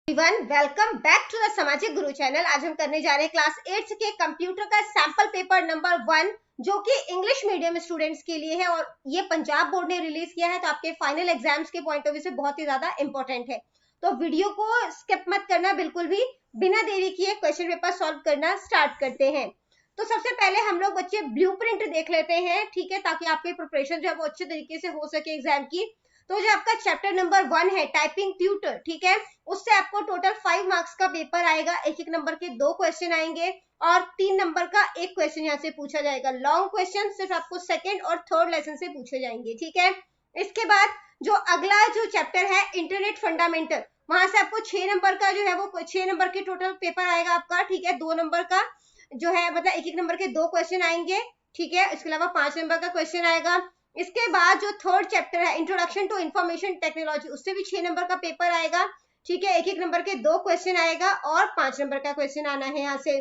Everyone, welcome back to the Samajik Guru channel. आज हम करने जा रहे हैं क्लास 8 के कंप्यूटर का सैंपल पेपर नंबर 1, जो कि इंग्लिश मीडियम स्टूडेंट्स के लिए है और ये पंजाब बोर्ड ने रिलीज किया है, तो आपके फाइनल एग्जाम्स के पॉइंट ऑफ व्यू से बहुत ही ज्यादा इंपॉर्टेंट है। तो वीडियो को स्किप मत करना बिल्कुल भी। बिना देरी किए क्वेश्चन पेपर सॉल्व करना स्टार्ट करते हैं। तो सबसे पहले हम लोग बच्चे ब्लूप्रिंट देख लेते हैं, ठीक है, ताकि आपकी प्रिपरेशन जो है वो अच्छे तरीके से हो सके एग्जाम की। तो जो आपका चैप्टर नंबर 1 है टाइपिंग ट्यूटर, ठीक है, उससे आपको टोटल 5 मार्क्स का पेपर आएगा। एक एक नंबर के 2 क्वेश्चन आएंगे और 3 नंबर का एक क्वेश्चन यहाँ से पूछा जाएगा। लॉन्ग क्वेश्चन सिर्फ आपको सेकंड और थर्ड लेसन से पूछे जाएंगे, ठीक है। इसके बाद जो अगला जो चैप्टर है इंटरनेट फंडामेंटल, वहां से आपको 6 नंबर का जो है वो 6 नंबर के टोटल पेपर आएगा आपका, ठीक है। 2 नंबर का जो है मतलब एक एक नंबर के 2 क्वेश्चन आएंगे, ठीक है। इसके अलावा 5 नंबर का क्वेश्चन आएगा। इसके बाद जो थर्ड चैप्टर है इंट्रोडक्शन टू इंफॉर्मेशन टेक्नोलॉजी, उससे भी 6 नंबर का पेपर आएगा, ठीक है। एक एक नंबर के 2 क्वेश्चन आएगा और 5 नंबर का क्वेश्चन आना है यहाँ से।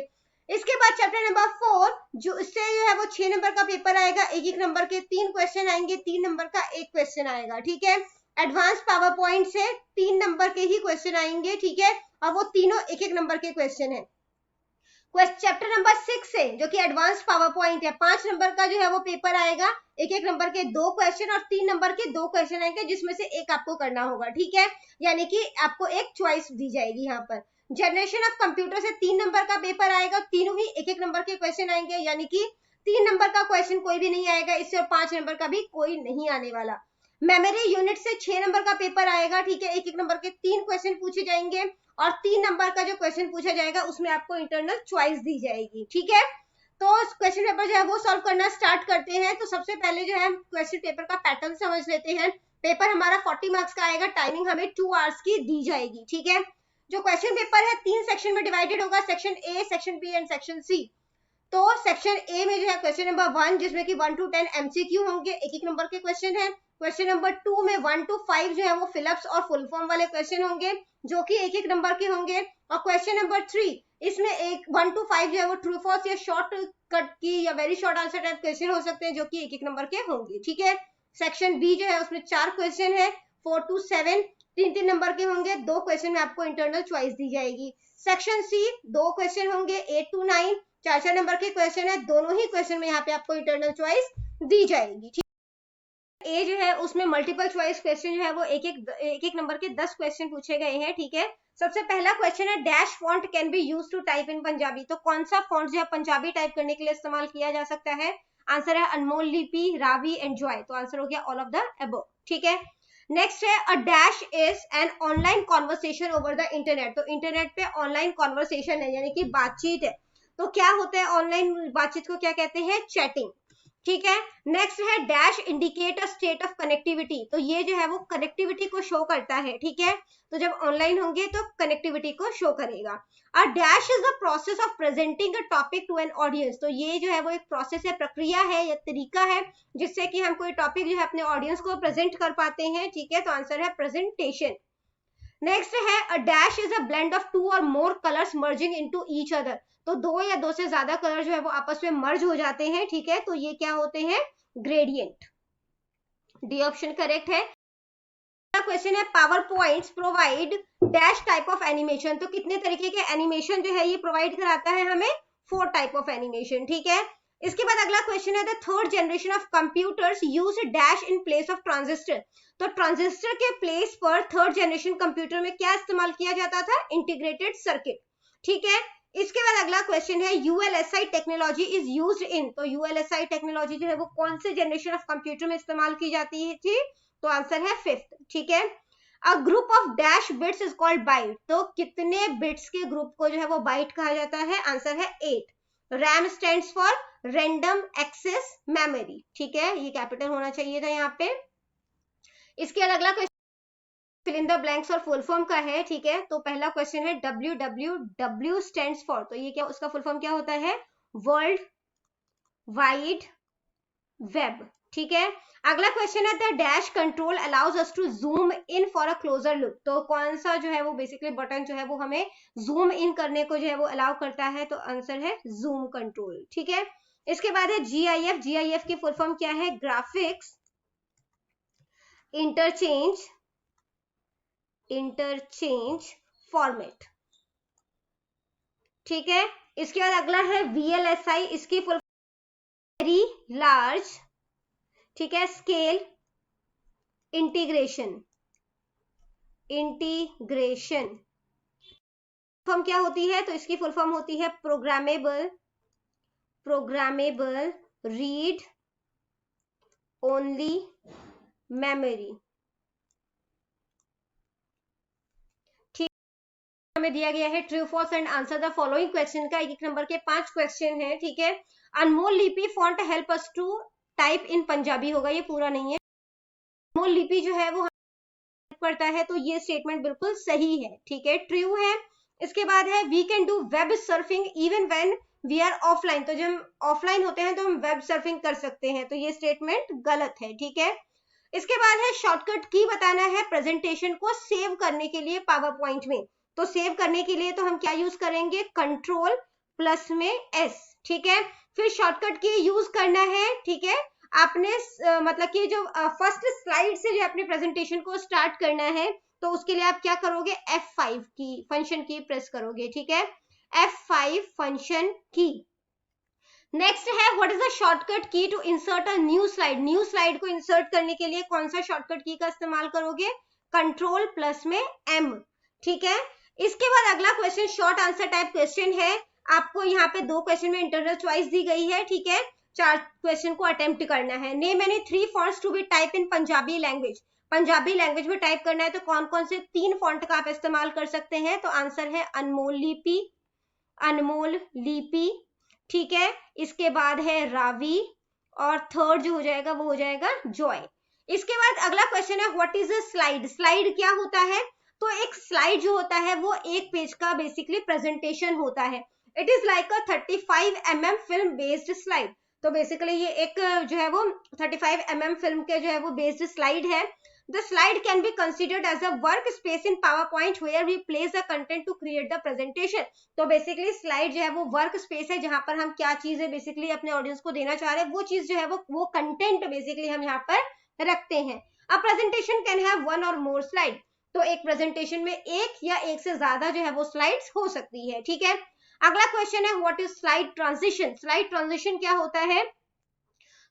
इसके बाद चैप्टर नंबर 4 जो इससे जो है वो 6 नंबर का पेपर आएगा। एक एक नंबर के 3 क्वेश्चन आएंगे, 3 नंबर का एक क्वेश्चन आएगा, ठीक है। एडवांस पावर पॉइंट से 3 नंबर के ही क्वेश्चन आएंगे, ठीक है, और वो तीनों एक एक नंबर के क्वेश्चन है। चैप्टर नंबर 6 है जो कि एडवांस पावर पॉइंट है, 5 नंबर का जो है वो पेपर आएगा। एक एक नंबर के 2 क्वेश्चन और 3 नंबर के 2 क्वेश्चन आएंगे, जिसमें से एक आपको करना होगा, ठीक है। यानी कि आपको एक चॉइस दी जाएगी यहाँ पर। जनरेशन ऑफ कंप्यूटर से 3 नंबर का पेपर आएगा, तीनों ही एक एक नंबर के क्वेश्चन आएंगे, यानी कि 3 नंबर का क्वेश्चन कोई भी नहीं आएगा इससे, और 5 नंबर का भी कोई नहीं आने वाला। मेमोरी यूनिट से 6 नंबर का पेपर आएगा, ठीक है। एक एक नंबर के 3 क्वेश्चन पूछे जाएंगे और 3 नंबर का जो क्वेश्चन पूछा जाएगा उसमें आपको इंटरनल चॉइस दी जाएगी, ठीक है। तो क्वेश्चन पेपर जो है वो सॉल्व करना स्टार्ट करते हैं। तो सबसे पहले जो है क्वेश्चन पेपर का पैटर्न समझ लेते हैं। पेपर हमारा 40 मार्क्स का आएगा, टाइमिंग हमें 2 आवर्स की दी जाएगी, ठीक है। जो क्वेश्चन पेपर है 3 सेक्शन में डिवाइडेड होगा, section A, section B and section C. तो सेक्शन ए में जो है क्वेश्चन नंबर 1 जिसमें कि 1 to 10 एमसीक्यू होंगे, एक एक नंबर के क्वेश्चन है। क्वेश्चन नंबर 2 में 1 to 5 जो है वो फिलअप्स और फुल फॉर्म वाले क्वेश्चन होंगे, जो कि एक एक नंबर के होंगे। और क्वेश्चन नंबर 3 इसमें 1 to 5 जो है वो ट्रू फॉल्स या शॉर्ट कट की या very short answer type question हो सकते हैं, जो कि एक एक नंबर के होंगे, ठीक है। सेक्शन बी जो है उसमें 4 क्वेश्चन है, 4 to 7 3 नंबर के होंगे, 2 क्वेश्चन में आपको इंटरनल चॉइस दी जाएगी। सेक्शन सी 2 क्वेश्चन होंगे, 8 to 9 4 नंबर के क्वेश्चन है, दोनों ही क्वेश्चन में यहाँ पे आपको इंटरनल चॉइस दी जाएगी, ठीक। ए जो है उसमें मल्टीपल चॉइस क्वेश्चन जो है वो एक एक नंबर के 10 क्वेश्चन पूछे गए हैं, ठीक है। सबसे पहला क्वेश्चन है dash font can be used to type in Punjabi, तो कौन सा फॉन्ट जो है पंजाबी टाइप करने के लिए इस्तेमाल किया जा सकता है। आंसर है अनमोल लिपि, रावी एंड जॉय, तो आंसर हो गया ऑल ऑफ द अबव, ठीक है। नेक्स्ट है अ dash is an online conversation over the internet, तो इंटरनेट पे ऑनलाइन कॉन्वर्सेशन है यानी कि बातचीत है, तो क्या होता है ऑनलाइन बातचीत को क्या कहते हैं, चैटिंग, ठीक है। नेक्स्ट है dash indicate a state of connectivity, तो ये जो है वो कनेक्टिविटी को शो करता है, ठीक है। तो जब ऑनलाइन होंगे तो कनेक्टिविटी को शो करेगा। A dash is the process of presenting a topic to an audience, तो ये जो है वो एक प्रोसेस है, प्रक्रिया है या तरीका है जिससे कि हम कोई टॉपिक जो है अपने ऑडियंस को प्रेजेंट कर पाते हैं, ठीक है। तो आंसर है प्रेजेंटेशन। नेक्स्ट है अ dash is a blend of 2 और more colours merging into each other, तो 2 या 2 से ज्यादा कलर जो है वो आपस में मर्ज हो जाते हैं, ठीक है। तो ये क्या होते हैं, ग्रेडियंट। डी ऑप्शन करेक्ट है। क्वेश्चन है power points provide dash type of animation, तो कितने तरीके के एनिमेशन जो है ये प्रोवाइड कराता है हमें, 4 टाइप ऑफ एनिमेशन, ठीक है। इसके बाद अगला क्वेश्चन है the third generation of computers use dash in place of transistor, तो ट्रांजिस्टर के प्लेस पर थर्ड जनरेशन कंप्यूटर में क्या इस्तेमाल किया जाता था, इंटीग्रेटेड सर्किट, ठीक है। इसके बाद अगला क्वेश्चन है ULSI technology is used in, तो यूएलएसआई टेक्नोलॉजी जो है वो कौन से जनरेशन ऑफ कंप्यूटर में इस्तेमाल की जाती थी, तो आंसर है 5th, ठीक है। A group of dash bits is called byte, तो कितने बिट्स के ग्रुप को जो है वो बाइट कहा जाता है, आंसर है 8। RAM stands for random access memory, ठीक है, ये कैपिटल होना चाहिए था यहाँ पे। इसके बाद अगला question fill in the blanks और फुल फॉर्म का है, ठीक है। तो पहला क्वेश्चन है WWW स्टैंड्स फॉर, तो ये क्या उसका फुल फॉर्म क्या होता है, वर्ल्ड वाइड वेब, ठीक है। अगला क्वेश्चन है the dash control allows us to zoom in for a closer look, तो कौन सा जो है वो बेसिकली बटन जो है वो हमें जूम इन करने को जो है वो अलाउ करता है, तो आंसर है जूम कंट्रोल, ठीक है। इसके बाद है GIF, GIF की फुल फॉर्म क्या है, ग्राफिक्स इंटरचेंज फॉर्मेट। ठीक है, इसके बाद अगला है VLSI, इसकी फुल वेरी लार्ज, ठीक है, स्केल इंटीग्रेशन। इंटीग्रेशन फॉर्म क्या होती है, तो इसकी फुल फॉर्म होती है प्रोग्रामेबल रीड ओनली मेमोरी। ठीक, हमें दिया गया है true false and answer the following question का, एक नंबर के 5 क्वेश्चन है। ठीक है, Anmol Lipi font help us to type in Punjabi होगा, ये पूरा नहीं है। अनमोल लिपि जो है वो पड़ता है, तो ये स्टेटमेंट बिल्कुल सही है। ठीक है, ट्रू है। इसके बाद है we can do web surfing even when we are offline, तो जब हम ऑफलाइन होते हैं तो हम वेब सर्फिंग कर सकते हैं, तो ये स्टेटमेंट गलत है। ठीक है, इसके बाद है शॉर्टकट की बताना है प्रेजेंटेशन को सेव करने के लिए पावर पॉइंट में, तो सेव करने के लिए तो हम क्या यूज करेंगे, कंट्रोल प्लस में S। ठीक है, फिर शॉर्टकट की यूज करना है। ठीक है, आपने मतलब कि जो फर्स्ट स्लाइड से जो अपने प्रेजेंटेशन को स्टार्ट करना है, तो उसके लिए आप क्या करोगे, F5 की फंक्शन की प्रेस करोगे। ठीक है, F5 फंक्शन की। नेक्स्ट है what is the shortcut key to insert a new slide, new slide को इंसर्ट करने के लिए कौन सा शॉर्टकट की का इस्तेमाल करोगे, कंट्रोल प्लस में M। ठीक है, इसके बाद अगला question short answer type question है, आपको यहाँ पे 2 क्वेश्चन में इंटरनल चॉइस दी गई है। ठीक है, 4 क्वेश्चन को अटेम्प्ट करना है। Name any 3 fonts to be type in Punjabi language, Punjabi language में टाइप करना है तो कौन कौन से 3 फॉन्ट का आप इस्तेमाल कर सकते हैं, तो आंसर है अनमोल लिपि। ठीक है, इसके बाद है रावी, और थर्ड जो हो जाएगा वो हो जाएगा जॉय। इसके बाद अगला क्वेश्चन है what is a slide, slide क्या होता है, तो एक स्लाइड जो होता है वो एक पेज का बेसिकली प्रेजेंटेशन होता है। It is like a 35 mm film based slide, तो बेसिकली ये एक जो है वो 35 mm फिल्म के जो है वो बेस्ड स्लाइड है। The slide can be considered as a workspace in PowerPoint where we place the content to create the presentation। तो बेसिकली स्लाइड जो है वो वर्क स्पेस है, जहां पर हम क्या चीज है बेसिकली अपने ऑडियंस को देना चाह रहे हैं, वो चीज जो है वो कंटेंट बेसिकली हम यहाँ पर रखते हैं। अब प्रेजेंटेशन कैन हैव 1 और मोर स्लाइड, तो एक प्रेजेंटेशन में एक या एक से ज्यादा जो है वो स्लाइड्स हो सकती है। ठीक है, अगला क्वेश्चन है what is slide transition, slide transition क्या होता है,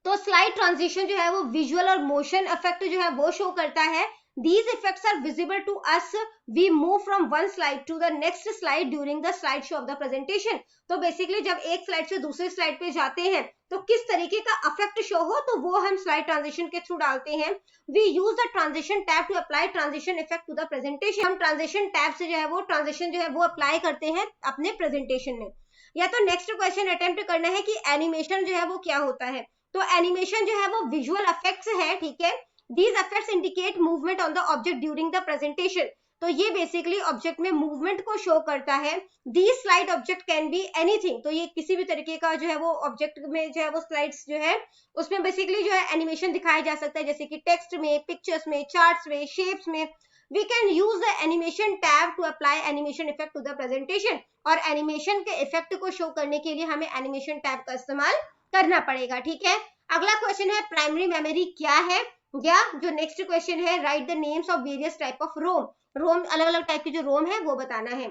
तो स्लाइड ट्रांजिशन जो है वो विजुअल और मोशन इफेक्ट जो है वो शो करता है। These effects are visible to us. We move from one slide to the next slide during the slide show of the presentation. तो बेसिकली जब एक स्लाइड से दूसरी स्लाइड पे जाते हैं तो किस तरीके का इफेक्ट शो हो, तो वो हम स्लाइड ट्रांजिशन के थ्रू डालते हैं। We use the transition tab to apply transition effect to the presentation. हम ट्रांजिशन टैब से जो है वो ट्रांजिशन जो है वो अप्लाई करते हैं अपने प्रेजेंटेशन में। या तो नेक्स्ट क्वेश्चन अटेम्प्ट करना है कि एनिमेशन जो है वो क्या होता है, तो एनिमेशन जो है वो विजुअल इफेक्ट्स है। ठीक है, these effects indicate movement on the object during the presentation, तो ये बेसिकली ऑब्जेक्ट में मूवमेंट को शो करता है। these slide object can be anything, तो ये किसी भी तरीके का जो है वो ऑब्जेक्ट में जो है वो स्लाइड्स जो है उसमें बेसिकली जो है एनिमेशन दिखाया जा सकता है, जैसे कि टेक्स्ट में, पिक्चर्स में, चार्ट्स में, शेप्स में। We can use the animation tab to apply animation effect to the presentation, और एनिमेशन के इफेक्ट को शो करने के लिए हमें एनिमेशन टैब का इस्तेमाल करना पड़ेगा। ठीक है, अगला क्वेश्चन है प्राइमरी मेमोरी क्या है, या जो नेक्स्ट क्वेश्चन है write the names of various type of ROM, ROM अलग अलग टाइप की जो रोम है वो बताना है।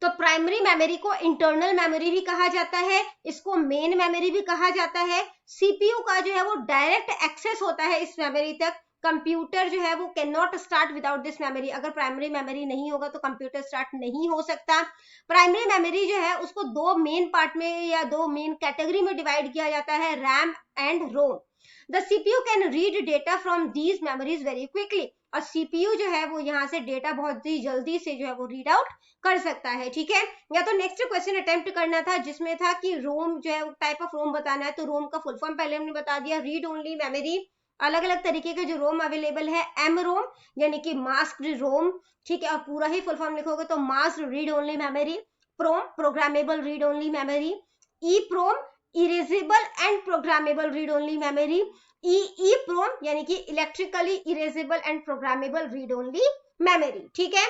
तो प्राइमरी मेमोरी को इंटरनल मेमोरी भी कहा जाता है, इसको मेन मेमोरी भी कहा जाता है। सीपीयू का जो है वो डायरेक्ट एक्सेस होता है इस मेमोरी तक, कंप्यूटर जो है वो can not start without this memory, अगर प्राइमरी मेमोरी नहीं होगा तो कंप्यूटर स्टार्ट नहीं हो सकता। प्राइमरी मेमोरी जो है उसको 2 मेन पार्ट में या 2 मेन कैटेगरी में डिवाइड किया जाता है, RAM and ROM. The CPU can read data from these memories very quickly, और सीपीयू जो है वो यहाँ से डेटा बहुत ही जल्दी से जो है वो रीड आउट कर सकता है। ठीक है, या तो नेक्स्ट क्वेश्चन अटेम्प्ट करना था जिसमें था कि रोम जो है टाइप ऑफ रोम बताना है, तो रोम का फुल फॉर्म पहले हमने बता दिया, रीड ओनली मेमोरी। अलग अलग तरीके के जो रोम अवेलेबल है, एम रोम यानी कि मास्क्ड रोम। ठीक है, और पूरा ही फुल फॉर्म लिखोगे तो masked read only memory, PROM programmable read only memory, E PROM erasable and programmable read only memory, E PROM यानी कि electrically erasable and programmable read only memory. ठीक है,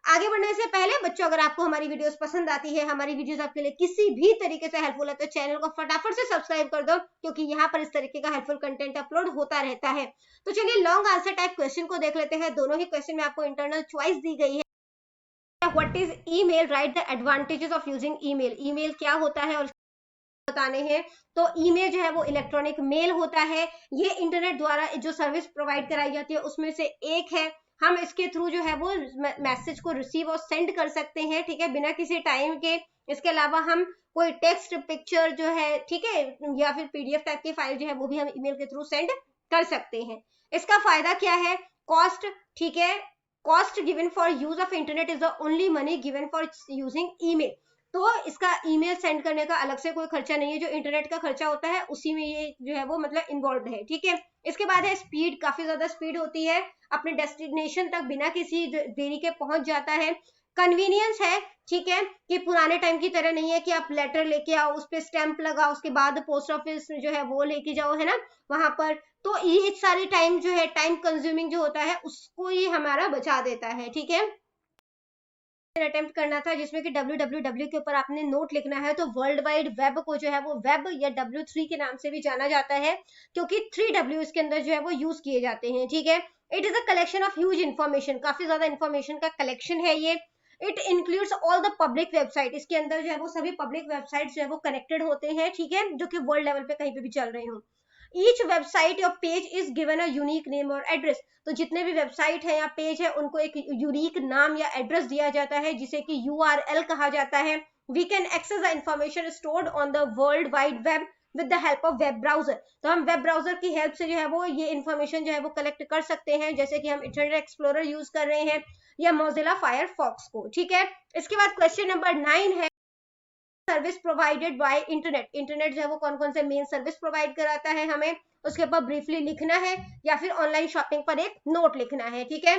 आगे बढ़ने से पहले बच्चों, अगर आपको हमारी वीडियोस पसंद आती है, हमारी वीडियोस आपके लिए किसी भी तरीके से हेल्पफुल है, तो चैनल को फटाफट से सब्सक्राइब कर दो, क्योंकि यहाँ पर इस तरीके का हेल्पफुल कंटेंट अपलोड होता रहता है। तो चलिए लॉन्ग आंसर टाइप क्वेश्चन को देख लेते हैं। दोनों ही क्वेश्चन में आपको इंटरनल चॉइस दी गई है। What is email, right the advantages of using email. Email क्या होता है और बताने हैं। तो ईमेल जो है वो इलेक्ट्रॉनिक मेल होता है, ये इंटरनेट द्वारा जो सर्विस प्रोवाइड कराई जाती है उसमें से एक है। हम इसके थ्रू जो है वो मैसेज को रिसीव और सेंड कर सकते हैं, ठीक है, बिना किसी टाइम के। इसके अलावा हम कोई टेक्स्ट, पिक्चर जो है, ठीक है, या फिर पीडीएफ टाइप की फाइल जो है वो भी हम ईमेल के थ्रू सेंड कर सकते हैं। इसका फायदा क्या है? कॉस्ट, ठीक है, cost given for use of internet is the only money given for using email. तो इसका ईमेल सेंड करने का अलग से कोई खर्चा नहीं है, जो इंटरनेट का खर्चा होता है उसी में ये जो है वो मतलब इन्वॉल्व है, ठीक है। इसके बाद है स्पीड, काफी ज्यादा स्पीड होती है, अपने डेस्टिनेशन तक बिना किसी देरी के पहुंच जाता है। कन्वीनियंस है, ठीक है, कि पुराने टाइम की तरह नहीं है कि आप लेटर लेके आओ, उस पर स्टैंप लगाओ, उसके बाद पोस्ट ऑफिस जो है वो लेके जाओ, है ना, वहां पर। तो ये सारी टाइम जो है, टाइम कंज्यूमिंग जो होता है उसको ये हमारा बचा देता है, ठीक है। अटेम्प्ट करना था जिसमें कि www के ऊपर आपने नोट लिखना है, तो वर्ल्ड वाइड वेब को जो है वो वेब या W3 के नाम से भी जाना जाता है, क्योंकि 3W इसके अंदर जो है वो यूज किए जाते हैं, ठीक है। It is a collection of huge information, काफी ज्यादा इन्फॉर्मेशन का कलेक्शन है ये। It includes all the public website, इसके अंदर जो है वो सभी पब्लिक वेबसाइट जो है वो कनेक्टेड होते हैं, ठीक है, जो कि वर्ल्ड लेवल पे कहीं पे भी चल रहे हो। ईच वेबसाइट या page is given a unique name और एड्रेस, तो जितने भी वेबसाइट है या पेज है उनको एक यूनिक नाम या एड्रेस दिया जाता है, जिसे कि URL कहा जाता है। We can access the information stored on the world wide web with the help of web browser, तो हम वेब ब्राउजर की हेल्प से जो है वो ये इंफॉर्मेशन जो है वो कलेक्ट कर सकते हैं, जैसे कि हम इंटरनेट एक्सप्लोरर यूज कर रहे हैं या मोजिला फायरफॉक्स को, ठीक है। इसके बाद क्वेश्चन नंबर 9 है service provided by internet. Internet जो है वो कौन कौन से मेन सर्विस प्रोवाइड कराता है, हमें उसके ऊपर ब्रीफली लिखना है या फिर ऑनलाइन शॉपिंग पर एक नोट लिखना है, ठीक है।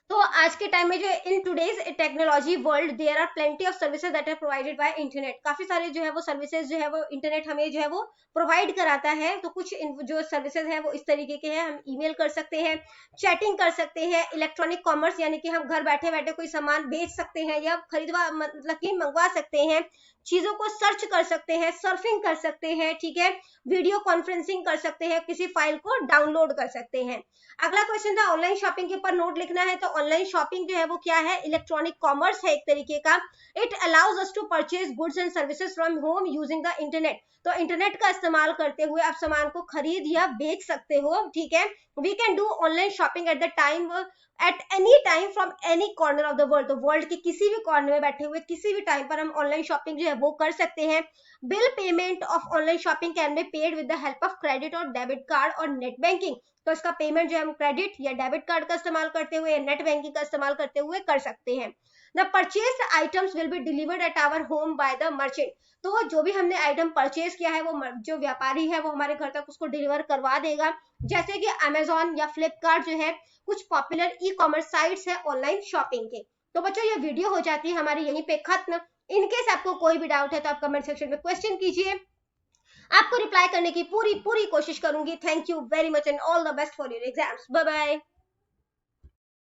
तो आज के टाइम में जो in today's technology world there are plenty of services that are provided by internet, काफी सारे जो है वो सर्विसेज जो है वो इंटरनेट हमें जो है वो प्रोवाइड कराता है। तो कुछ जो सर्विसेज है वो इस तरीके के हैं, हम ईमेल कर सकते हैं, चैटिंग कर सकते हैं, इलेक्ट्रॉनिक कॉमर्स यानी कि हम घर बैठे बैठे कोई सामान बेच सकते हैं या खरीदवा मतलब कि मंगवा सकते हैं, चीजों को सर्च कर सकते हैं, सर्फिंग कर सकते हैं, ठीक है, वीडियो कॉन्फ्रेंसिंग कर सकते हैं, किसी फाइल को डाउनलोड कर सकते हैं। अगला क्वेश्चन था ऑनलाइन शॉपिंग के ऊपर नोट लिखना है, तो ऑनलाइन शॉपिंग जो है वो क्या है? इलेक्ट्रॉनिक कॉमर्स है एक तरीके का। It allows us to purchase goods and services from home using the internet, तो इंटरनेट का इस्तेमाल करते हुए आप सामान को खरीद या बेच सकते हो, ठीक है। We can do online shopping at the time at any time from any corner of the world, तो वर्ल्ड के किसी भी कॉर्नर में बैठे हुए किसी भी टाइम पर हम ऑनलाइन शॉपिंग जो है वो कर सकते हैं। Bill payment of online shopping can be paid with the help of credit और डेबिट कार्ड और नेट बैंकिंग, तो इसका पेमेंट जो है हम क्रेडिट या डेबिट कार्ड का इस्तेमाल करते हुए या नेट बैंकिंग का इस्तेमाल करते हुए कर सकते हैं। The purchase items will be delivered at our home by the merchant, तो जो भी हमने आइटम परचेज किया है वो जो व्यापारी है वो हमारे घर तक उसको डिलीवर करवा देगा, जैसे कि अमेजोन या फ्लिपकार्ट जो है कुछ पॉपुलर ई कॉमर्स साइट्स है ऑनलाइन शॉपिंग के। तो बच्चों ये वीडियो हो जाती है हमारी यहीं पे खत्म। इनकेस आपको कोई भी डाउट है तो आप कमेंट सेक्शन में क्वेश्चन कीजिए, आपको रिप्लाई करने की पूरी कोशिश करूंगी। Thank you very much and all the best for your exams. Bye bye.